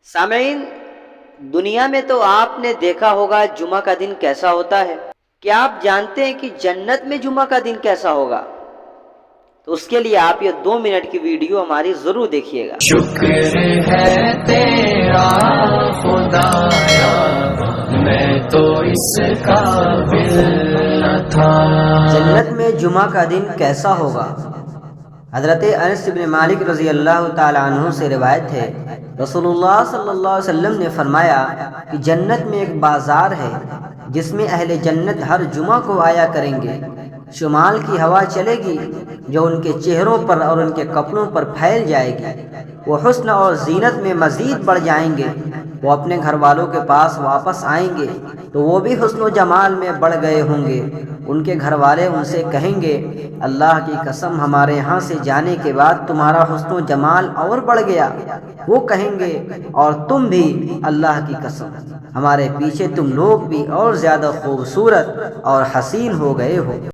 سامعین، دنیا میں تو آپ نے دیکھا ہوگا جمعہ کا دن کیسا ہوتا ہے۔ کیا آپ جانتے ہیں کہ جنت میں جمعہ کا دن کیسا ہوگا؟ تو اس کے لیے آپ یہ 2 منٹ کی ویڈیو ہماری ضرور دیکھیے گا۔ شکر ہے تیرا خدایا، میں تو اس قابل نہ تھا۔ جنت میں جمعہ کا دن کیسا ہوگا؟ حضرت انس بن مالک رضی اللہ تعالی عنہ سے روایت ہے، رسول اللہ صلی اللہ علیہ وسلم نے فرمایا کہ جنت میں ایک بازار ہے جس میں اہل جنت ہر جمعہ کو آیا کریں گے۔ شمال کی ہوا چلے گی جو ان کے چہروں پر اور ان کے کپڑوں پر پھیل جائے گی۔ وہ حسن اور زینت میں مزید بڑھ جائیں گے۔ وہ اپنے گھر والوں کے پاس واپس آئیں گے تو وہ بھی حسن و جمال میں بڑھ گئے ہوں گے۔ ان کے گھر والے ان سے کہیں گے، اللہ کی قسم ہمارے یہاں سے جانے کے بعد تمہارا حسن و جمال اور بڑھ گیا۔ وہ کہیں گے، اور تم بھی، اللہ کی قسم ہمارے پیچھے تم لوگ بھی اور زیادہ خوبصورت اور حسین ہو گئے ہو۔